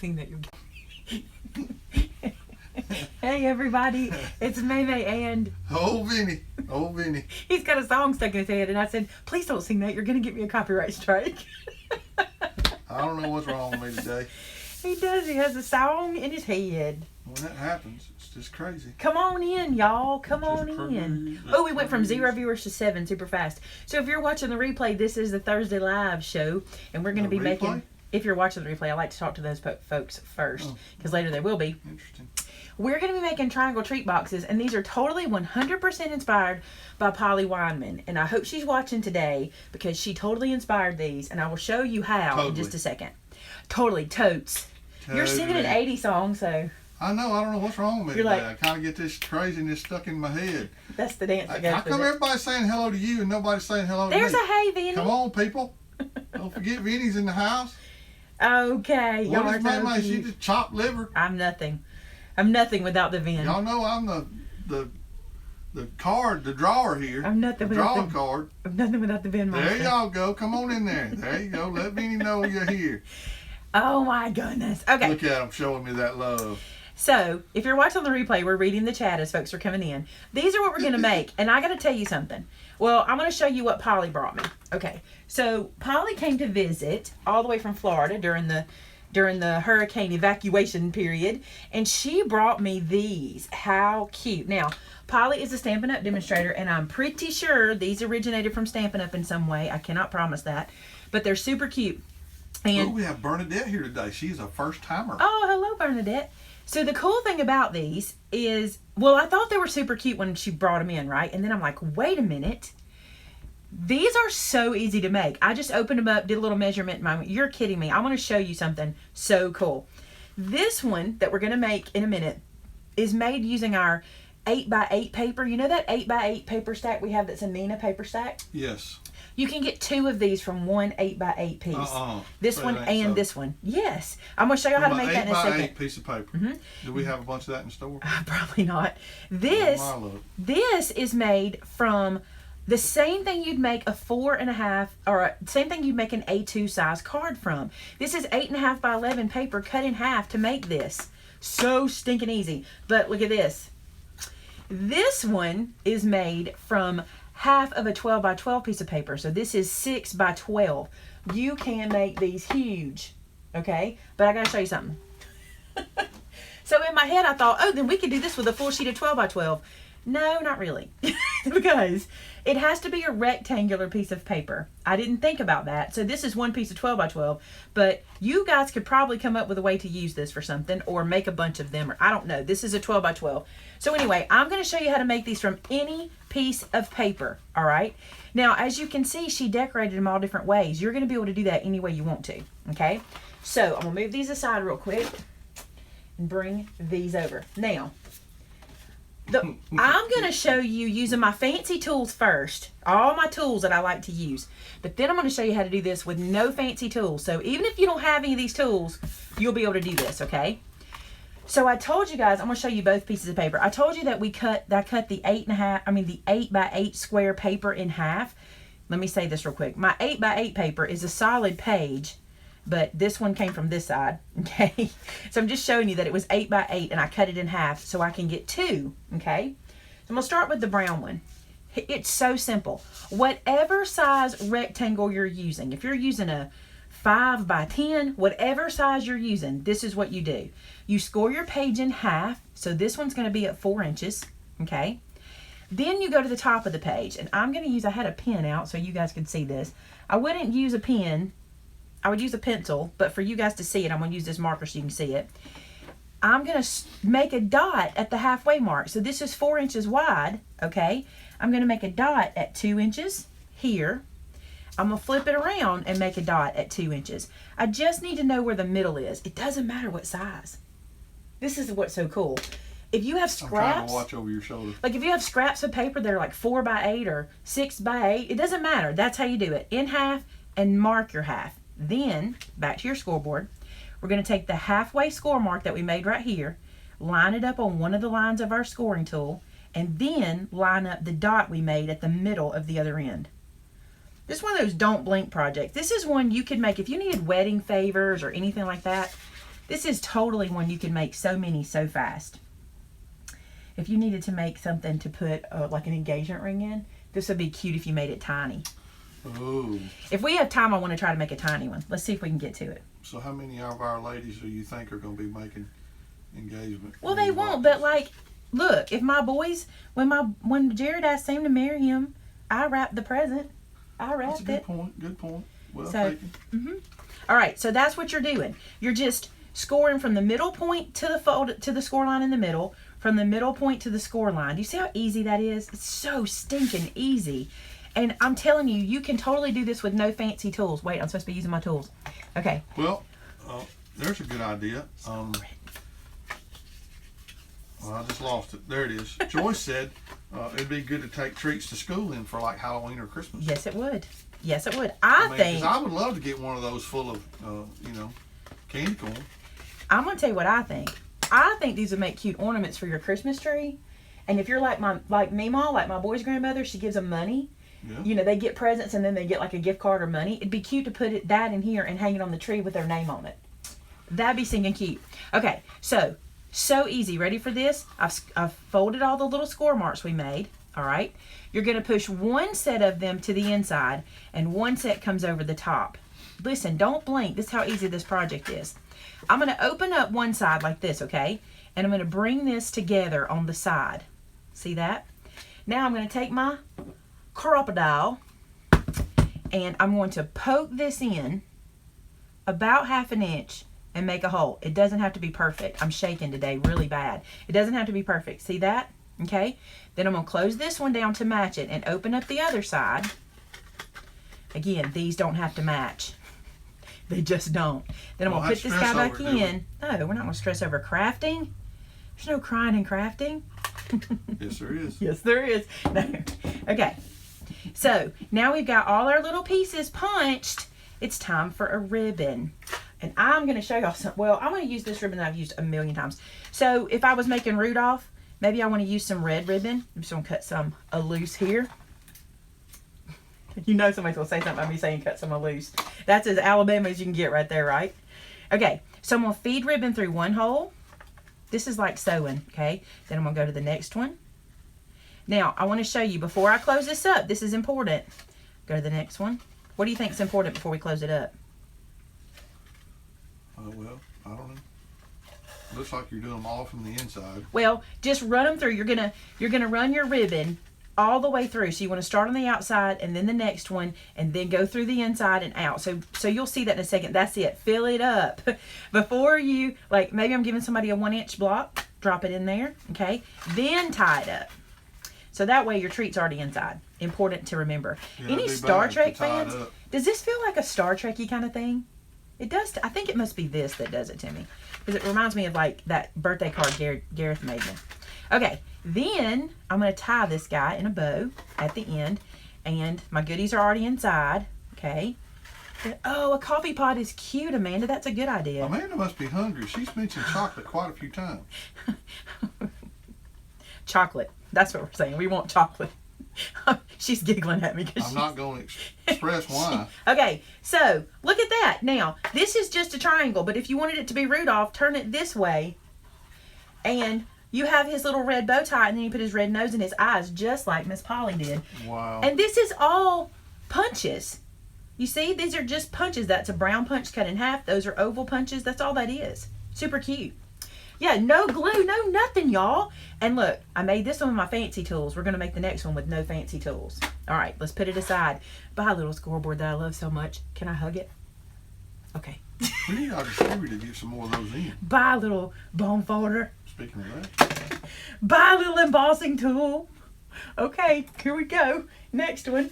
sing that. Hey everybody, it's Maymay and Old Vinny. He's got a song stuck in his head, and I said, please don't sing that. You're going to get me a copyright strike. I don't know what's wrong with me today. He does. He has a song in his head. When that happens, it's just crazy. Come on in, y'all. Come on in. Oh, we went from 0 viewers to 7 super fast. So if you're watching the replay, this is the Thursday live show, and we're going to be making... If you're watching the replay, I like to talk to those folks first, because later they will be. Interesting. We're going to be making triangle treat boxes, and these are totally 100% inspired by Polly Weinman. And I hope she's watching today, because she totally inspired these, and I will show you how in just a second. Totally, totes. You're singing an 80s song, so... I know. I don't know what's wrong with me You're today. like, I kind of get this craziness stuck in my head. That's the dance that goes How come with it. everybody's saying hello to you and nobody's saying hello to me? There's a hey, Vinny. Come on, people. Don't forget Vinny's in the house. Okay. What is Y'all Maymay? She just chopped liver. I'm nothing. I'm nothing without the Vin. Y'all know I'm the card, the drawer here. I'm nothing the without drawing the card. I'm nothing without the Vin. There y'all go. Come on in there. There you go. Let Vinny know you're here. Oh my goodness. Okay. Look at him showing me that love. So, if you're watching the replay, we're reading the chat as folks are coming in. These are what we're going to make, and I got to tell you something. Well, I'm going to show you what Polly brought me. Okay, so Polly came to visit all the way from Florida during the hurricane evacuation period, and she brought me these. How cute. Now, Polly is a Stampin' Up! Demonstrator, and I'm pretty sure these originated from Stampin' Up! In some way. I cannot promise that, but they're super cute. And we have Bernadette here today. She's a first-timer. Oh, hello, Bernadette. So the cool thing about these is, well, I thought they were super cute when she brought them in, right? And then I'm like, wait a minute. These are so easy to make. I just opened them up, did a little measurement. You're kidding me. I want to show you something so cool. This one that we're going to make in a minute is made using our 8x8 paper. You know that 8x8 paper stack we have that's a Nina paper stack? Yes. You can get 2 of these from one 8x8 piece. This one and this one. Yes. I'm going to show you how to make that in a second. 8x8 piece of paper. Do we have a bunch of that in the store? Probably not. This is made from the same thing you'd make a 4.5 or same thing you'd make an A2 size card from. This is 8.5 by 11 paper cut in half to make this. So stinking easy. But look at this. This one is made from half of a 12 by 12 piece of paper. So this is 6 by 12. You can make these huge, okay? But I gotta show you something. So in my head I thought, oh, then we could do this with a full sheet of 12 by 12. No, not really. Because it has to be a rectangular piece of paper. I didn't think about that. So this is one piece of 12 by 12. But you guys could probably come up with a way to use this for something or make a bunch of them. Or I don't know. This is a 12 by 12. So anyway, I'm going to show you how to make these from any piece of paper. All right. Now, as you can see, she decorated them all different ways. You're going to be able to do that any way you want to. Okay. So I'm going to move these aside real quick and bring these over. Now, I'm going to show you using my fancy tools first. All my tools that I like to use. But then I'm going to show you how to do this with no fancy tools. So even if you don't have any of these tools, you'll be able to do this, okay? So I told you guys, I'm going to show you both pieces of paper. I told you that I cut the 8 by 8 square paper in half. Let me say this real quick. My 8 by 8 paper is a solid page, but this one came from this side, okay? So I'm just showing you that it was 8 by 8 and I cut it in half so I can get 2, okay? So I'm going to start with the brown one. It's so simple. Whatever size rectangle you're using, if you're using a 5 by 10, whatever size you're using, this is what you do. You score your page in half, so this one's going to be at 4 inches, okay? Then you go to the top of the page, and I'm going to use, I had a pen out so you guys could see this. I wouldn't use a pen. I would use a pencil, but for you guys to see it, I'm going to use this marker so you can see it. I'm going to make a dot at the halfway mark. So this is 4 inches wide, okay? I'm going to make a dot at 2 inches here. I'm going to flip it around and make a dot at 2 inches. I just need to know where the middle is. It doesn't matter what size. This is what's so cool. If you have scraps, I'm trying to watch over your shoulder. Like if you have scraps of paper that are like 4 by 8 or 6 by 8, it doesn't matter. That's how you do it. In half and mark your half. Then, back to your scoreboard, we're going to take the halfway score mark that we made right here, line it up on one of the lines of our scoring tool, and then line up the dot we made at the middle of the other end. This is one of those don't blink projects. This is one you could make if you needed wedding favors or anything like that. This is totally one you can make so many so fast. If you needed to make something to put like an engagement ring in, this would be cute if you made it tiny. Oh. If we have time, I want to try to make a tiny one. Let's see if we can get to it. So how many of our ladies do you think are going to be making engagement? Well, they won't, but like, look, if my boys, when Jared asked Sam to marry him, I wrapped the present. I wrapped That's a it. good point. Well So, taken. All right, so that's what you're doing. You're just scoring from the middle point to the score line in the middle, from the middle point to the score line. Do you see how easy that is? It's so stinking easy. And I'm telling you, you can totally do this with no fancy tools. Wait, I'm supposed to be using my tools. Okay. Well, there's a good idea. Well, I just lost it. There it is. Joyce said it'd be good to take treats to school in for like Halloween or Christmas. Yes, it would. Yes, it would. I mean, think. 'cause I would love to get one of those full of, candy corn. I'm gonna tell you what I think. I think these would make cute ornaments for your Christmas tree. And if you're like Meemaw, like my boy's grandmother, she gives them money. Yeah. You know, they get presents and then they get like a gift card or money. It'd be cute to put that in here and hang it on the tree with their name on it. That'd be singing cute. Okay, so easy. Ready for this? I've folded all the little score marks we made. All right. You're going to push one set of them to the inside and one set comes over the top. Listen, don't blink. This is how easy this project is. I'm going to open up one side like this, okay? And I'm going to bring this together on the side. See that? Now I'm going to take my crocodile and I'm going to poke this in about 1/2 inch and make a hole. It doesn't have to be perfect. I'm shaking today really bad. It doesn't have to be perfect. See that? Okay? Then I'm going to close this one down to match it and open up the other side. Again, these don't have to match. They just don't. Then I'm going to put this guy back in. No, we're not going to stress over crafting. There's no crying in crafting. Yes, there is. Yes, there is. No. Okay. So now we've got all our little pieces punched. It's time for a ribbon. And I'm going to show y'all some. Well, I'm going to use this ribbon that I've used a million times. So if I was making Rudolph, maybe I want to use some red ribbon. I'm just going to cut some loose here. You know somebody's going to say something about me saying cut some loose. That's as Alabama as you can get right there, right? Okay, so I'm going to feed ribbon through one hole. This is like sewing, okay? Then I'm going to go to the next one. Now, I want to show you, before I close this up, this is important. Go to the next one. What do you think is important before we close it up? Well, I don't know. Looks like you're doing them all from the inside. Well, just run them through. You're gonna run your ribbon all the way through. So you want to start on the outside and then the next one and then go through the inside and out. So you'll see that in a second. That's it. Fill it up. Before you, like maybe I'm giving somebody a 1-inch block, drop it in there, okay? Then tie it up. So that way your treat's already inside. Important to remember. Yeah, Any Star Trek fans? Does this feel like a Star Trek-y kind of thing? It does. I think it must be this that does it to me. Because it reminds me of like that birthday card Gareth made me. Okay, then I'm going to tie this guy in a bow at the end. And my goodies are already inside. Okay. Oh, a coffee pot is cute, Amanda. That's a good idea. Amanda must be hungry. She's mentioned chocolate quite a few times. Chocolate. That's what we're saying. We want chocolate. She's giggling at me. I'm not going to express why. Okay, so look at that. Now, this is just a triangle, but if you wanted it to be Rudolph, turn it this way. And you have his little red bow tie, and then you put his red nose and his eyes, just like Miss Polly did. Wow. And this is all punches. You see, these are just punches. That's a brown punch cut in half. Those are oval punches. That's all that is. Super cute. Yeah, no glue, no nothing, y'all. And look, I made this one with my fancy tools. We're going to make the next one with no fancy tools. All right, let's put it aside. Buy a little scoreboard that I love so much. Can I hug it? Okay. We need our distributor to get some more of those in. Buy a little bone folder. Speaking of that. Buy a little embossing tool. Okay, here we go. Next one.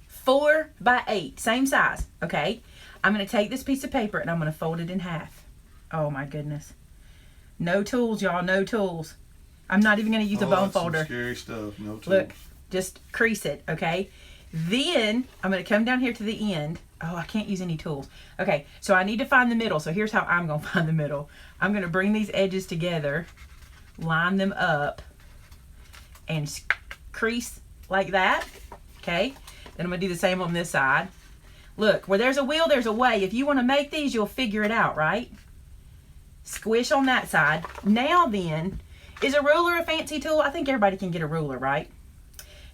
4 by 8, same size, okay? I'm going to take this piece of paper and I'm going to fold it in half. Oh my goodness. No tools, y'all, no tools. I'm not even going to use a bone folder. Some scary stuff, no tools. Look, just crease it, okay? Then I'm going to come down here to the end. Oh, I can't use any tools. Okay, so I need to find the middle. So here's how I'm going to find the middle. I'm going to bring these edges together, line them up, and crease like that, okay? Then I'm going to do the same on this side. Look, where there's a will, there's a way. If you want to make these, you'll figure it out, right? Squish on that side. Now then, is a ruler a fancy tool? I think everybody can get a ruler, right?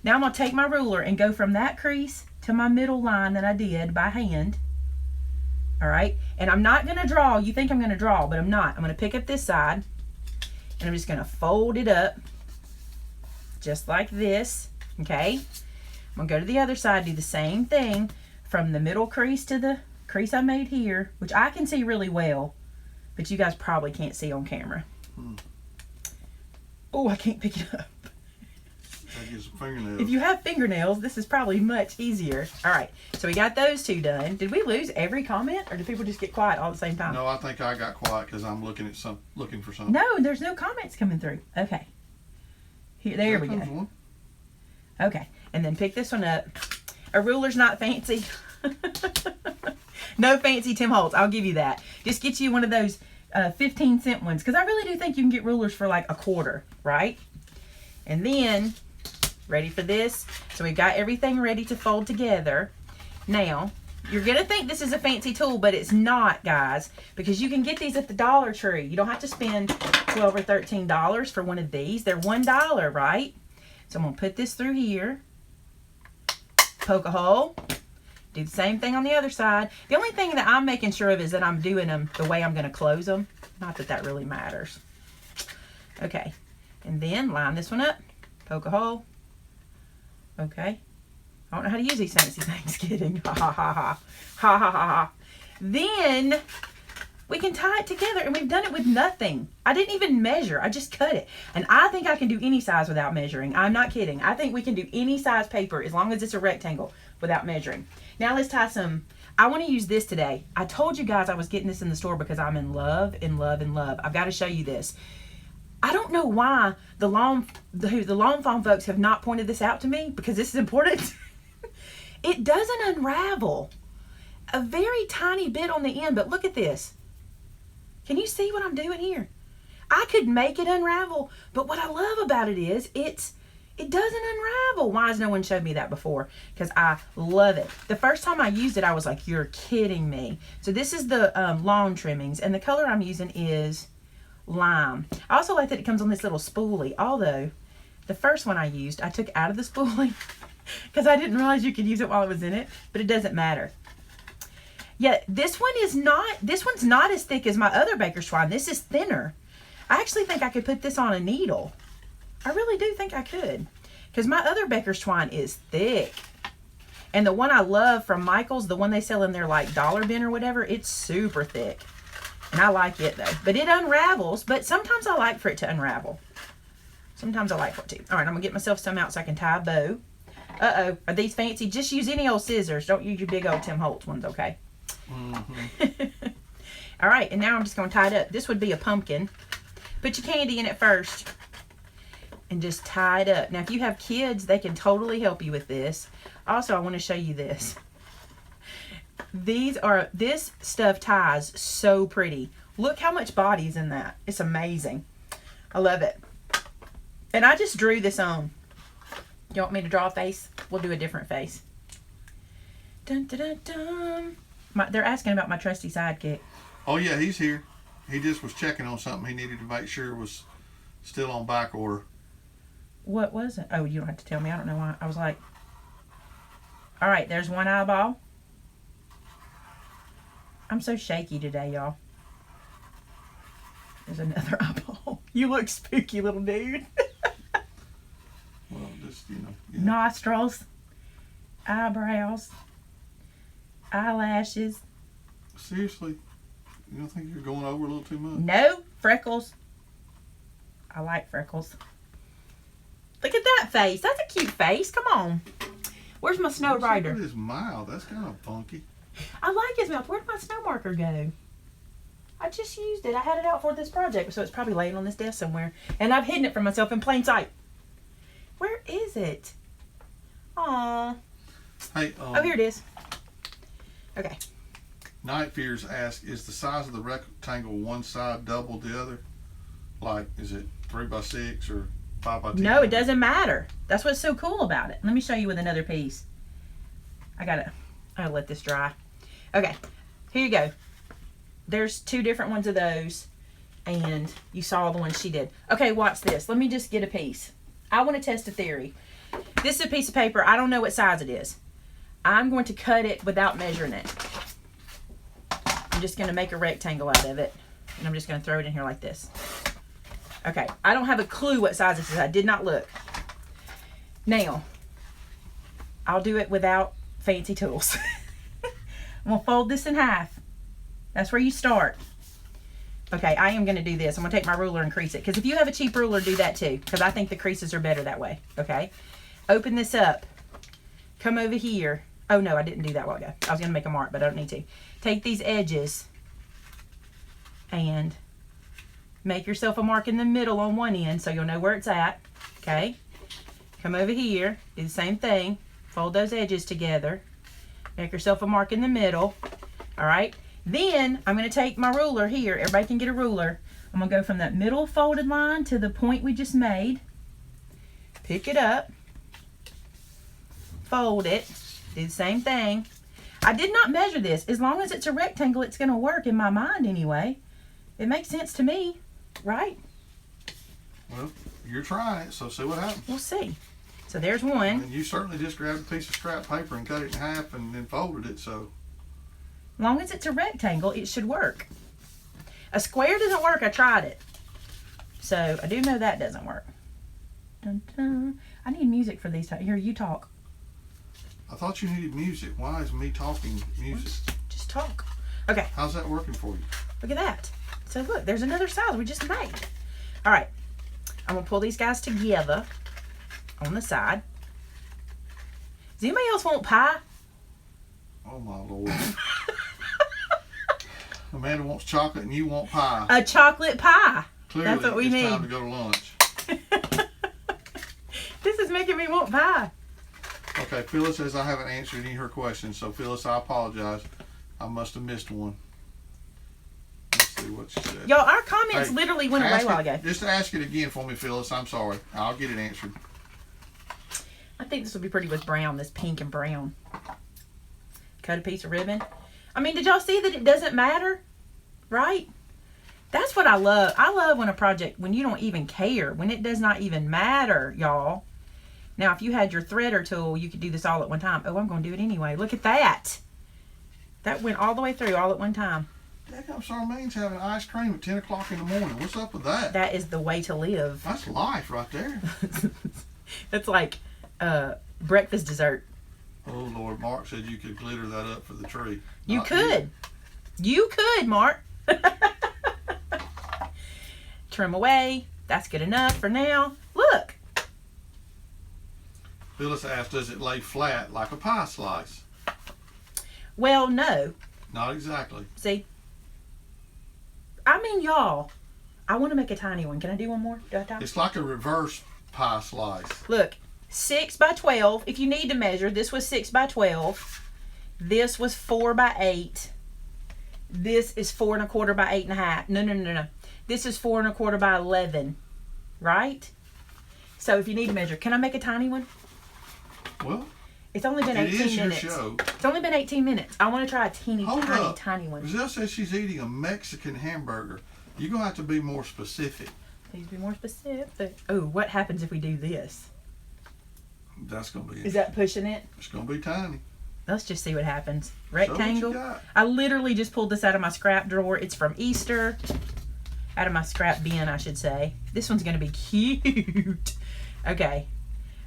Now I'm going to take my ruler and go from that crease to my middle line that I did by hand. All right, and I'm not going to draw. You think I'm going to draw, but I'm not. I'm going to pick up this side, and I'm just going to fold it up just like this, okay? I'm going to go to the other side, do the same thing from the middle crease to the crease I made here, which I can see really well, but you guys probably can't see on camera. Oh, I can't pick it up. If you have fingernails, this is probably much easier. All right, so we got those two done. Did we lose every comment, or did people just get quiet all at the same time? No, I think I got quiet because I'm looking for something. No, there's no comments coming through. Okay, here, there we go. One. Okay, and then pick this one up. A ruler's not fancy. No fancy Tim Holtz. I'll give you that. Just get you one of those 15-cent ones, because I really do think you can get rulers for like $0.25, right? And then, ready for this? So we've got everything ready to fold together. Now, you're going to think this is a fancy tool, but it's not, guys, because you can get these at the Dollar Tree. You don't have to spend $12 or $13 for one of these. They're $1, right? So I'm going to put this through here, poke a hole, do the same thing on the other side. The only thing that I'm making sure of is that I'm doing them the way I'm going to close them. Not that that really matters. Okay, and then line this one up, poke a hole. Okay. I don't know how to use these fancy things. Kidding. Ha ha ha ha. Ha ha ha ha. Then we can tie it together, and we've done it with nothing. I didn't even measure. I just cut it. And I think I can do any size without measuring. I'm not kidding. I think we can do any size paper as long as it's a rectangle without measuring. Now let's tie some. I want to use this today. I told you guys I was getting this in the store because I'm in love, in love, in love. I've got to show you this. I don't know why the lawn foam folks have not pointed this out to me, because this is important. It doesn't unravel. A very tiny bit on the end, but look at this. Can you see what I'm doing here? I could make it unravel, but what I love about it is it doesn't unravel. Why has no one showed me that before? Because I love it. The first time I used it, I was like, you're kidding me. So this is the lawn trimmings, and the color I'm using is lime. I also like that it comes on this little spoolie, although the first one I used, I took out of the spoolie because I didn't realize you could use it while it was in it, but it doesn't matter. Yeah, this one's not as thick as my other baker's twine. This is thinner. I actually think I could put this on a needle. I really do think I could, because my other baker's twine is thick. And the one I love from Michael's, the one they sell in their like dollar bin or whatever, it's super thick. And I like it though. But it unravels, but sometimes I like for it to unravel. Sometimes I like for it to. All right, I'm going to get myself some out so I can tie a bow. Uh-oh, are these fancy? Just use any old scissors. Don't use your big old Tim Holtz ones, okay? Mm-hmm. All right, and now I'm just going to tie it up. This would be a pumpkin. Put your candy in it first and just tie it up. Now, if you have kids, they can totally help you with this. Also, I want to show you this. This stuff ties so pretty. Look how much body is in that. It's amazing. I love it. And I just drew this on. You want me to draw a face? We'll do a different face. Dun, dun, dun, dun. They're asking about my trusty sidekick. Oh yeah, he's here. He just was checking on something. He needed to make sure it was still on back order. What was it? Oh, you don't have to tell me. I don't know why. I was like, all right, there's one eyeball. I'm so shaky today, y'all. There's another eyeball. You look spooky, little dude. Well, just, you know. Yeah. Nostrils, eyebrows, eyelashes. Seriously? You don't think you're going over a little too much? No, freckles. I like freckles. Look at that face. That's a cute face. Come on. Where's my snow rider? Look at his mouth. That's kind of funky. I like his mouth. Where'd my snow marker go? I just used it. I had it out for this project, so it's probably laying on this desk somewhere. And I've hidden it from myself in plain sight. Where is it? Aww. Hey, oh, here it is. Okay. Night Fears asks, is the size of the rectangle one side double the other? Like, is it 3x6 or 5x10? No, it doesn't matter. That's what's so cool about it. Let me show you with another piece. I'll let this dry. Okay, here you go. There's two different ones of those. And you saw the one she did. Okay, watch this. Let me just get a piece. I want to test a theory. This is a piece of paper. I don't know what size it is. I'm going to cut it without measuring it. I'm just going to make a rectangle out of it. And I'm just going to throw it in here like this. Okay, I don't have a clue what size this is. I did not look. Now, I'll do it without fancy tools. I'm going to fold this in half. That's where you start. Okay, I am going to do this. I'm going to take my ruler and crease it. Because if you have a cheap ruler, do that too. Because I think the creases are better that way. Okay. Open this up. Come over here. Oh, no, I didn't do that a while ago. I was going to make a mark, but I don't need to. Take these edges and make yourself a mark in the middle on one end so you'll know where it's at. Okay. Come over here. Do the same thing. Fold those edges together. Make yourself a mark in the middle. All right. Then I'm going to take my ruler here. Everybody can get a ruler. I'm going to go from that middle folded line to the point we just made. Pick it up. Fold it. Do the same thing. I did not measure this. As long as it's a rectangle, it's going to work in my mind anyway. It makes sense to me, right? Well, you're trying it, so see what happens. We'll see. So there's one. And you certainly just grabbed a piece of scrap paper and cut it in half and then folded it, so. As long as it's a rectangle, it should work. A square doesn't work. I tried it. So I do know that doesn't work. Dun, dun. I need music for these. Here, you talk. I thought you needed music. Why is me talking music? Just talk. Okay. How's that working for you? Look at that. So look, there's another size we just made. All right. I'm going to pull these guys together on the side. Does anybody else want pie? Oh, my Lord. Amanda wants chocolate and you want pie. A chocolate pie. Clearly, that's what we need. It's time to go to lunch. This is making me want pie. Okay, Phyllis says I haven't answered any of her questions. So, Phyllis, I apologize. I must have missed one. Let's see what she said. Y'all, our comments literally went away a while ago. Just ask it again for me, Phyllis. I'm sorry. I'll get it answered. I think this would be pretty with brown, this pink and brown. Cut a piece of ribbon. I mean, did y'all see that it doesn't matter? Right? That's what I love. I love when a project, when you don't even care, when it does not even matter, y'all. Now, if you had your threader tool, you could do this all at one time. Oh, I'm going to do it anyway. Look at that. That went all the way through, all at one time. Damn, Charmaine's having ice cream at 10 o'clock in the morning. What's up with that? That is the way to live. That's life right there. That's like breakfast dessert. Oh, Lord. Mark said you could glitter that up for the tree. You Not could. You could, Mark. Trim away. That's good enough for now. Look. Phyllis asked, does it lay flat like a pie slice? Well, no. Not exactly. See? I mean, y'all, I want to make a tiny one. Can I do one more? Do I have time? It's like a reverse pie slice. Look, 6 by 12. If you need to measure, this was 6 by 12. This was 4 by 8. This is 4 1/4 by 8 1/2. No. This is 4 1/4 by 11. Right? So if you need to measure, can I make a tiny one? Well, it's only been 18 is your minutes. show. It's only been 18 minutes. I want to try a tiny one. Giselle says she's eating a Mexican hamburger. You're going to have to be more specific. Please be more specific. Oh, what happens if we do this? That's going to be. Is that pushing it? It's going to be tiny. Let's just see what happens. Rectangle. So what you got? I literally just pulled this out of my scrap drawer. It's from Easter. Out of my scrap bin, I should say. This one's going to be cute. Okay.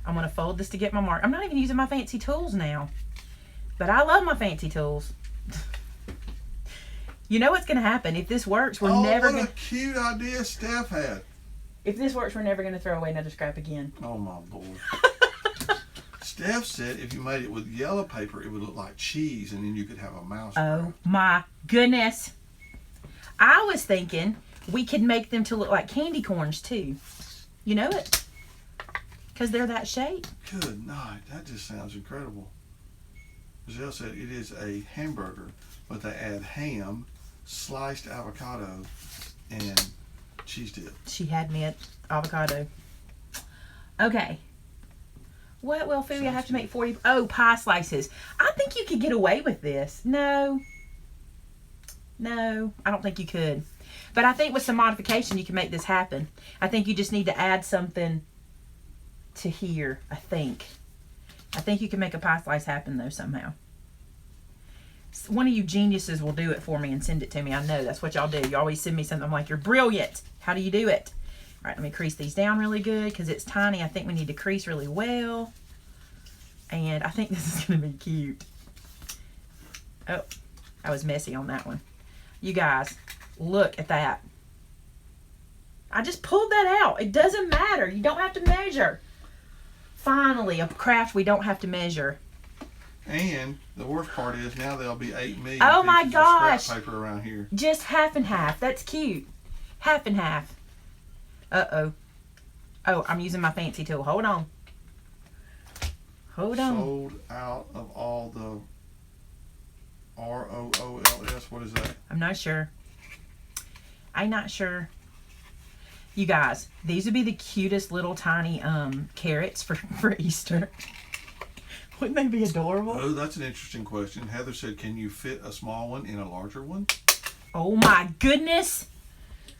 I'm going to fold this to get my mark. I'm not even using my fancy tools now. But I love my fancy tools. You know what's going to happen. If this works, we're never going to... what a cute idea Steph had. If this works, we're never going to throw away another scrap again. Oh, my Lord. Steph said if you made it with yellow paper, it would look like cheese, and then you could have a mouse. Oh, my goodness. I was thinking we could make them to look like candy corns, too. You know it? Because they're that shape. Good night. That just sounds incredible. Giselle said it is a hamburger, but they add ham, sliced avocado, and cheese dip. She had me at avocado. Okay. What will food I have to make 40? Oh, pie slices. I think you could get away with this. No. No, I don't think you could. But I think with some modification, you can make this happen. I think you just need to add something to here, I think. I think you can make a pie slice happen, though, somehow. One of you geniuses will do it for me and send it to me. I know that's what y'all do. You always send me something. I'm like, you're brilliant. How do you do it? All right, let me crease these down really good because it's tiny. I think we need to crease really well. And I think this is going to be cute. Oh, I was messy on that one. You guys, look at that. I just pulled that out. It doesn't matter. You don't have to measure. Finally, a craft we don't have to measure. And the worst part is now there'll be 8 million Oh my pieces gosh. of scrap paper around here. Just half and half. That's cute. Half and half. Uh-oh. Oh, I'm using my fancy tool. Hold on. Hold on. Sold out of all the ROOLS. What is that? I'm not sure. I'm not sure. You guys, these would be the cutest little tiny carrots for Easter. Wouldn't they be adorable? Oh, that's an interesting question. Heather said, can you fit a small one in a larger one? Oh my goodness.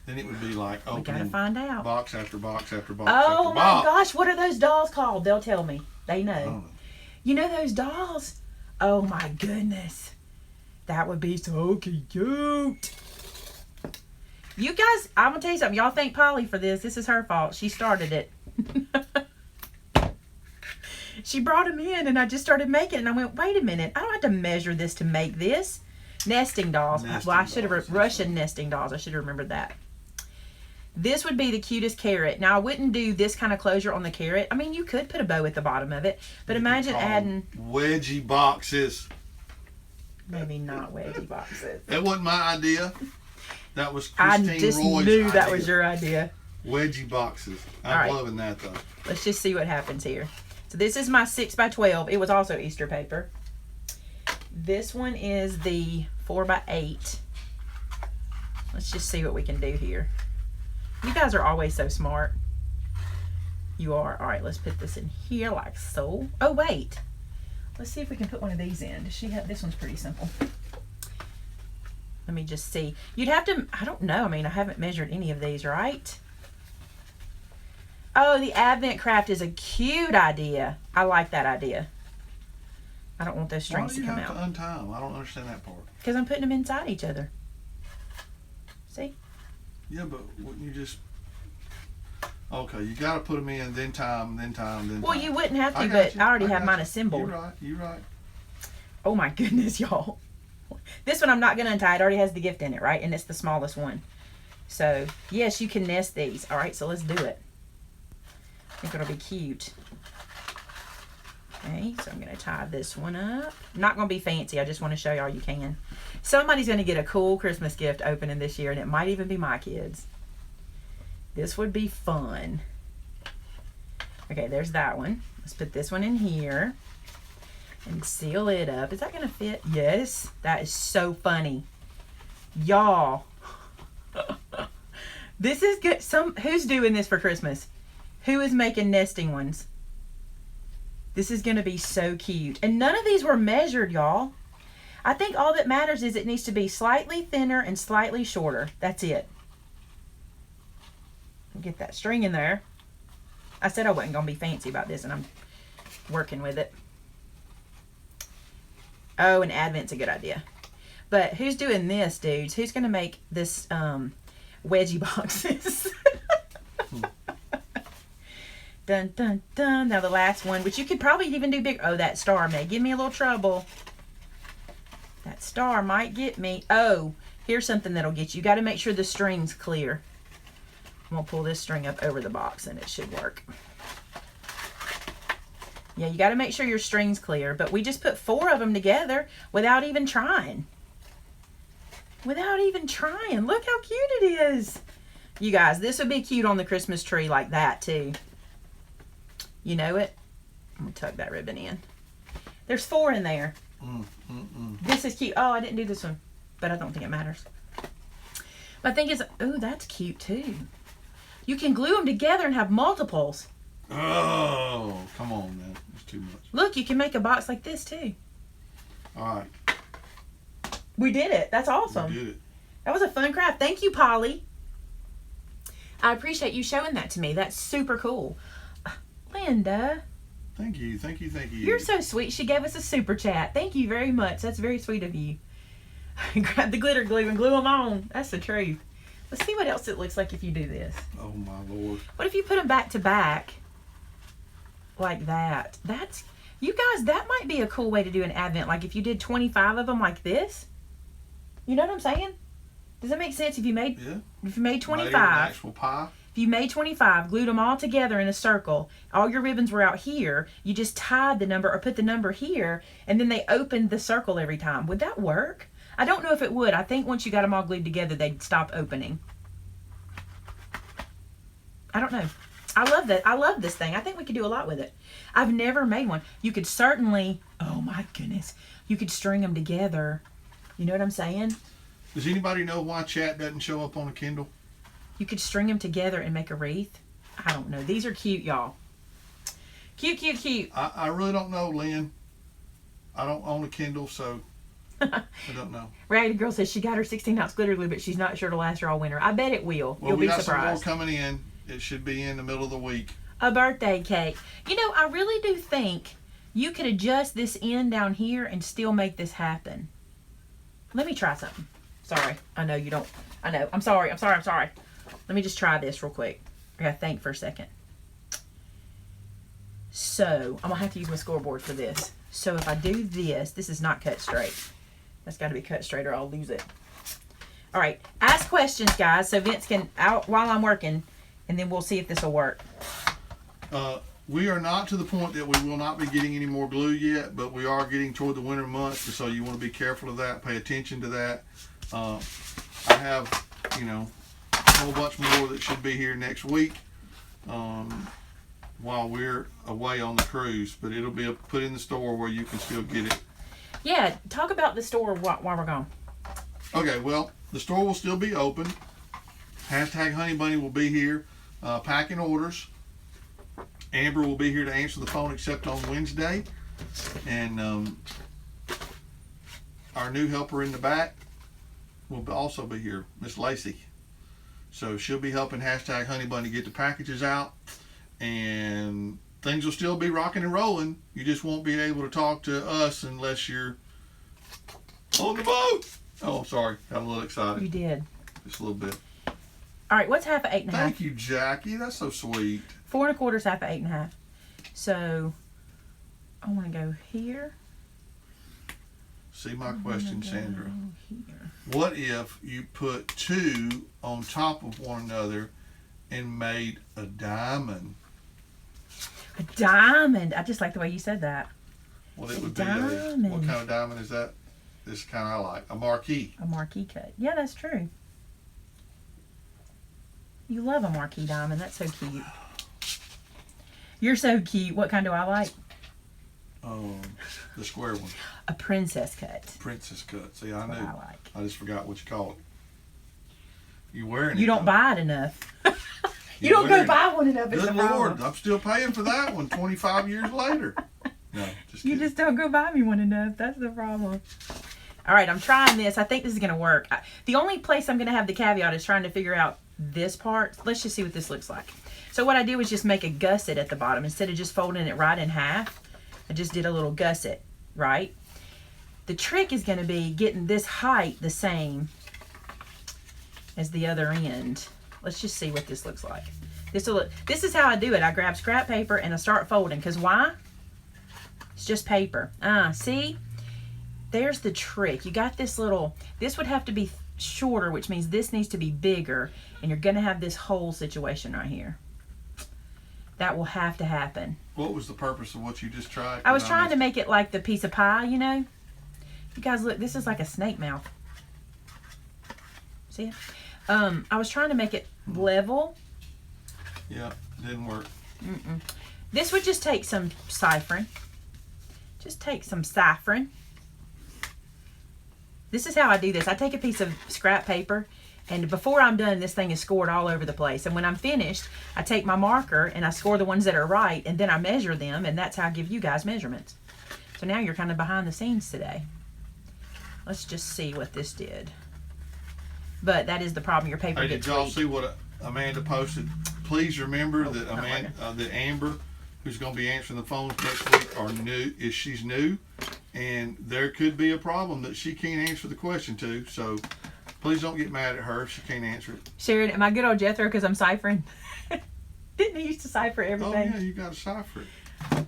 Then it would be like We gotta opening find out. box after box after box Oh after my box. gosh, what are those dolls called? They'll tell me. They I know. don't know. You know those dolls? Oh my goodness. That would be so cute. You guys, I'm gonna tell you something. Y'all thank Polly for this. This is her fault. She started it. She brought them in and I just started making it. And I went, wait a minute. I don't have to measure this to make this. Nesting dolls. Nesting Well, I should have, dolls, Russian nesting dolls. I should have remembered that. This would be the cutest carrot. Now, I wouldn't do this kind of closure on the carrot. I mean, you could put a bow at the bottom of it. But You imagine could call adding... them wedgie boxes. Maybe not wedgie boxes. That wasn't my idea. That was I Christine just Roy's knew idea. that was your idea. Wedgie boxes. I'm All right. loving that though. Let's just see what happens here. So this is my 6x12. It was also Easter paper. This one is the 4x8. Let's just see what we can do here. You guys are always so smart. You are. All right, let's put this in here like so. Oh, wait. Let's see if we can put one of these in. Does she have, this one's pretty simple. Let me just see. You'd have to, I don't know. I mean, I haven't measured any of these, right? Oh, the Advent craft is a cute idea. I like that idea. I don't want those Why strings do to you come have out. to untie them? I don't understand that part. Because I'm putting them inside each other. See? Yeah, but wouldn't you just... Okay, you got to put them in, then tie them, then tie them, then Well, tie 'em. you wouldn't have to, I got but you. I already I have got mine you. assembled. You're right. You're right. Oh my goodness, y'all. This one I'm not going to untie. It already has the gift in it, right? And it's the smallest one. So, yes, you can nest these. All right, so let's do it. I think it'll be cute. Okay, so I'm going to tie this one up. Not going to be fancy. I just want to show y'all you can. Somebody's going to get a cool Christmas gift opening this year, and it might even be my kids. This would be fun. Okay, there's that one. Let's put this one in here and seal it up. Is that going to fit? Yes. That is so funny. Y'all. This is good. Who's doing this for Christmas? Who is making nesting ones? This is going to be so cute. And none of these were measured, y'all. I think all that matters is it needs to be slightly thinner and slightly shorter. That's it. Get that string in there. I said I wasn't going to be fancy about this, and I'm working with it. Oh, and Advent's a good idea. But who's doing this, dudes? Who's going to make this wedgie boxes? Dun, dun, dun. Now the last one, which you could probably even do big. Oh, that star may give me a little trouble. That star might get me. Oh, here's something that'll get you. You got to make sure the string's clear. I'm going to pull this string up over the box and it should work. Yeah, you got to make sure your string's clear. But we just put 4 of them together without even trying. Without even trying. Look how cute it is. You guys, this would be cute on the Christmas tree like that too. You know it? I'm going to tuck that ribbon in. There's 4 in there. This is cute. Oh, I didn't do this one. But I don't think it matters. But I think it's... Oh, that's cute too. You can glue them together and have multiples. Oh, come on, man. It's too much. Look, you can make a box like this too. All right. We did it. That's awesome. You did it. That was a fun craft. Thank you, Polly. I appreciate you showing that to me. That's super cool. Linda. Thank you, thank you, thank you. You're so sweet. She gave us a super chat. Thank you very much. That's very sweet of you. Grab the glitter glue and glue them on. That's the truth. Let's see what else it looks like if you do this. Oh my Lord. What if you put them back to back? Like that. That's, you guys, that might be a cool way to do an advent. Like if you did 25 of them like this. You know what I'm saying? Does that make sense? If you made, if you made 25. Made an actual pie. If you made 25, glued them all together in a circle, all your ribbons were out here, you just tied the number or put the number here, and then they opened the circle every time. Would that work? I don't know if it would. I think once you got them all glued together, they'd stop opening. I don't know. I love that. I love this thing. I think we could do a lot with it. I've never made one. You could certainly, oh my goodness, you could string them together. You know what I'm saying? Does anybody know why chat doesn't show up on a Kindle? You could string them together and make a wreath. I don't know. These are cute, y'all. Cute, cute, cute. I really don't know, Lynn. I don't own a Kindle, so I don't know. Raggedy Girl says she got her 16-ounce glitter glue, but she's not sure to last her all winter. I bet it will. Well, You'll we be got surprised. some more coming in. It should be in the middle of the week. A birthday cake. You know, I really do think you could adjust this end down here and still make this happen. Let me try something. Sorry. I know you don't. I know. I'm sorry. Let me just try this real quick. I gotta think for a second. So, I'm gonna have to use my scoreboard for this. So if I do this, this is not cut straight. That's gotta be cut straight or I'll lose it. All right, ask questions, guys, so Vince can, out while I'm working, and then we'll see if this will work. We are not to the point that we will not be getting any more glue yet, but we are getting toward the winter months, so you want to be careful of that, pay attention to that. I have, you know, a whole bunch more that should be here next week while we're away on the cruise, but it'll be put in the store where you can still get it. Yeah, talk about the store while we're gone. Okay, well, the store will still be open. Hashtag Honey Bunny will be here packing orders. Amber will be here to answer the phone except on Wednesday. And our new helper in the back will also be here, Miss Lacey. So she'll be helping Hashtag Honey Bunny get the packages out. And things will still be rocking and rolling. You just won't be able to talk to us unless you're on the boat. Oh, I'm sorry. Got a little excited. You did. Just a little bit. All right, what's half of 8 1/2? Thank you, Jackie. That's so sweet. 4 1/4 is half of 8 1/2. So I want to go here. See my question, Sandra. Here. What if you put two on top of one another and made a diamond? A diamond. I just like the way you said that. Well, it A would diamond. be what kind of diamond is that? This kind I like. A marquee. A marquee cut. Yeah, that's true. You love a marquee diamond. That's so cute. You're so cute. What kind do I like? The square one. A princess cut. Princess cut. See, I That's knew. what I like. I just forgot what you call it. You wearing it? You don't though. buy it enough. You You're don't go wearing buy one enough. It's Good the problem. Lord, I'm still paying for that one 25 years later. No, just You kidding. just don't go buy me one enough. That's the problem. All right, I'm trying this. I think this is going to work. The only place I'm going to have the caveat is trying to figure out this part. Let's just see what this looks like. So what I did was just make a gusset at the bottom. Instead of just folding it right in half, I just did a little gusset, right? The trick is going to be getting this height the same as the other end. Let's just see what this looks like. This is how I do it. I grab scrap paper and I start folding. Because why? It's just paper. See? There's the trick. You got this little, this would have to be shorter, which means this needs to be bigger. And you're going to have this whole situation right here. That will have to happen. What was the purpose of what you just tried? I was trying to make it like the piece of pie, you know? You guys look, this is like a snake mouth. See it? I was trying to make it level. Yeah, didn't work. This would just take some saffron. Just take some saffron. This is how I do this. I take a piece of scrap paper, and before I'm done, this thing is scored all over the place. And when I'm finished, I take my marker and I score the ones that are right, and then I measure them, and that's how I give you guys measurements. So now you're kind of behind the scenes today. Let's just see what this did. but that is the problem. Your paper Hey, gets did y'all weak. see what Amanda posted? Please remember Oh, that I like that Amber, who's going to be answering the phones next week, she's new, and there could be a problem that she can't answer the question to. So please don't get mad at her if she can't answer it. Sharon, am I good on Jethro because I'm ciphering? Didn't he used to cipher Oh everything? yeah, you got to cipher it.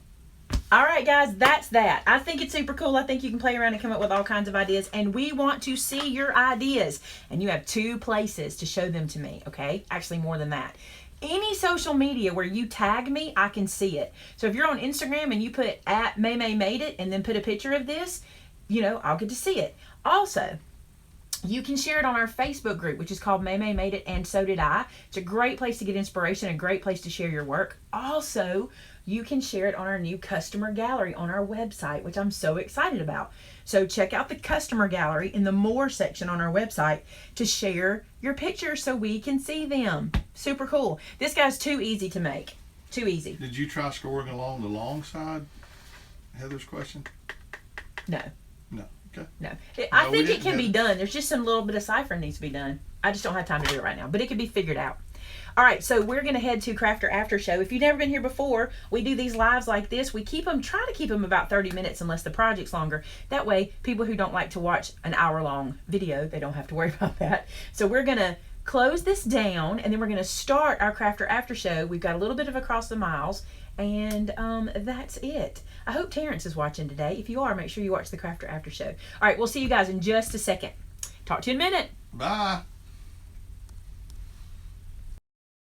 All right, guys, that's that. I think it's super cool. I think you can play around and come up with all kinds of ideas, and we want to see your ideas. And you have 2 places to show them to me, okay? Actually, more than that. Any social media where you tag me, I can see it. So if you're on Instagram and you put @Maymay Made It and then put a picture of this, I'll get to see it. Also, you can share it on our Facebook group, which is called Maymay Made It, and so did I. It's a great place to get inspiration, a great place to share your work. Also, you can share it on our new customer gallery on our website, which I'm so excited about. So check out the customer gallery in the More section on our website to share your pictures so we can see them. Super cool. This guy's too easy to make. Too easy. Did you try scoring along the long side, Heather's question? No. No. Okay. No. I No, we think it didn't can have be it. done. There's just some little bit of ciphering needs to be done. I just don't have time to do it right now, but it can be figured out. All right, so we're going to head to Crafter After Show. If you've never been here before, we do these lives like this. We try to keep them about 30 minutes unless the project's longer. That way, people who don't like to watch an hour-long video, they don't have to worry about that. So we're going to close this down, and then we're going to start our Crafter After Show. We've got a little bit of Across the Miles, and that's it. I hope Terrence is watching today. If you are, make sure you watch the Crafter After Show. All right, we'll see you guys in just a second. Talk to you in a minute. Bye.